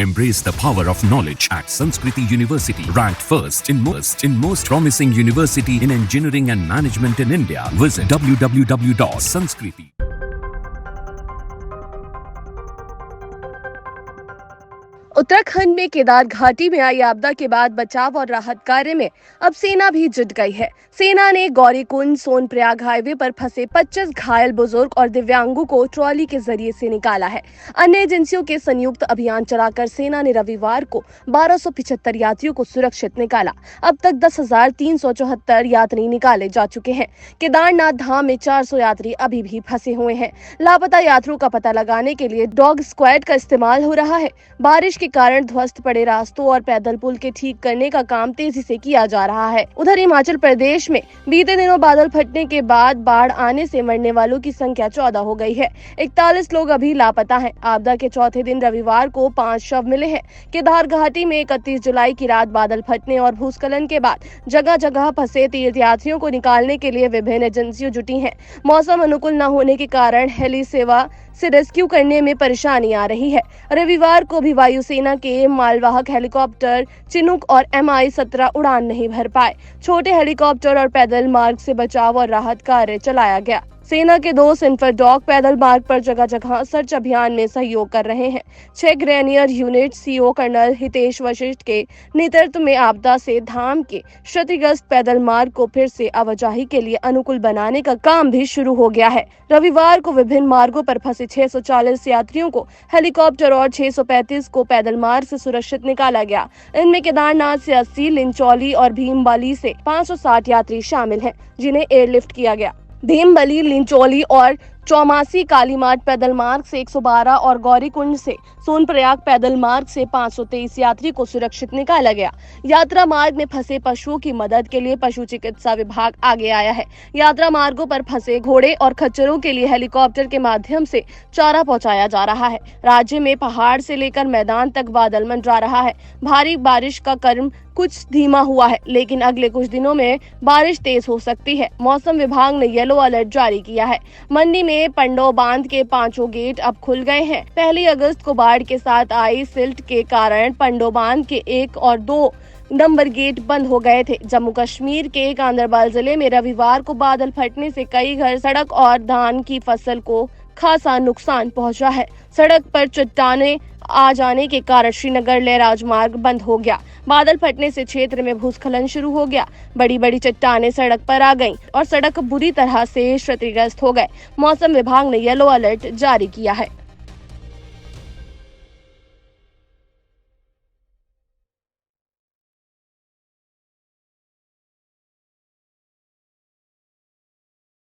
Embrace the power of knowledge at Sanskriti University, ranked first in most promising university in engineering and management in India. Visit www.sanskriti. Uttarakhand में केदार घाटी में आई आपदा के बाद बचाव और राहत कार्य में अब सेना भी जुट गई है। सेना ने गौरीकुंड सोनप्रयाग हाईवे पर फंसे 25 घायल बुजुर्ग और दिव्यांगों को ट्रॉली के जरिए से निकाला है। अन्य एजेंसियों के संयुक्त अभियान चलाकर सेना ने रविवार को 1275 यात्रियों को सुरक्षित निकाला। अब तक 10,374 यात्री निकाले जा चुके हैं। केदारनाथ धाम में 400 यात्री अभी भी फंसे हुए हैं। लापता यात्रियों का पता लगाने के लिए डॉग स्क्वाड का इस्तेमाल हो रहा है। बारिश के कारण ध्वस्त पड़े रास्तों और पैदल पुल के ठीक करने का काम तेजी से किया जा रहा है। उधर हिमाचल प्रदेश में बीते दिनों बादल फटने के बाद बाढ़ आने से मरने वालों की संख्या 14 हो गई है। 41 लोग अभी लापता हैं। आपदा के चौथे दिन रविवार को 5 शव मिले हैं। केदार घाटी में 31 जुलाई की रात बादल फटने और भूस्खलन के बाद जगह जगह फंसे तीर्थयात्रियों को निकालने के लिए विभिन्न एजेंसियां जुटी हैं। मौसम अनुकूल न होने के कारण हेली सेवा से रेस्क्यू करने में परेशानी आ रही है। रविवार को भी वायुसेना के मालवाहक हेलीकॉप्टर चिनूक और MI-17 उड़ान नहीं भर पाए। छोटे हेलीकॉप्टर और पैदल मार्ग से बचाव और राहत कार्य चलाया गया। सेना के 2 सिन्फर डॉग पैदल मार्ग पर जगह जगह सर्च अभियान में सहयोग कर रहे हैं। 6 grenadiers unit CO colonel Hitesh Vashishtha के नेतृत्व में आपदा से धाम के क्षतिग्रस्त पैदल मार्ग को फिर से आवाजाही के लिए अनुकूल बनाने का काम भी शुरू हो गया है। रविवार को विभिन्न मार्गों पर फंसे 640 यात्रियों को हेलीकॉप्टर और 635 को पैदल मार्ग से सुरक्षित निकाला गया। इनमें केदारनाथ से 80, लिंचौली और भीमबाली से 560 यात्री शामिल हैं, जिन्हें एयरलिफ्ट किया गया। भीमबली, लिंचौली और चौमासी कालीमाट पैदल मार्ग से 112 और गौरीकुंड से सोनप्रयाग पैदल मार्ग से 523 यात्री को सुरक्षित निकाला गया। यात्रा मार्ग में फंसे पशुओं की मदद के लिए पशु चिकित्सा विभाग आगे आया है। यात्रा मार्गों पर फंसे घोड़े और खच्चरों के लिए हेलीकॉप्टर के माध्यम से चारा पहुंचाया जा रहा है। राज्य में पहाड़ से लेकर मैदान तक बादल मंडरा रहा है। भारी बारिश का क्रम कुछ धीमा हुआ है, लेकिन अगले कुछ दिनों में बारिश तेज हो सकती है। मौसम विभाग ने येलो अलर्ट जारी किया है। मंडी में पंडो बांध के 5 गेट अब खुल गए हैं। 1 अगस्त को बाढ़ के साथ आई सिल्ट के कारण पंडो बांध के 1 और 2 नंबर गेट बंद हो गए थे। जम्मू कश्मीर के गांदरबल जिले में रविवार को बादल फटने से कई घर, सड़क और धान की फसल को खासा नुकसान पहुंचा है। सड़क पर चट्टाने आ जाने के कारण श्रीनगर लेह राजमार्ग बंद हो गया। बादल फटने से क्षेत्र में भूस्खलन शुरू हो गया। बड़ी बड़ी चट्टानें सड़क पर आ गईं और सड़क बुरी तरह से क्षतिग्रस्त हो गए। मौसम विभाग ने येलो अलर्ट जारी किया है।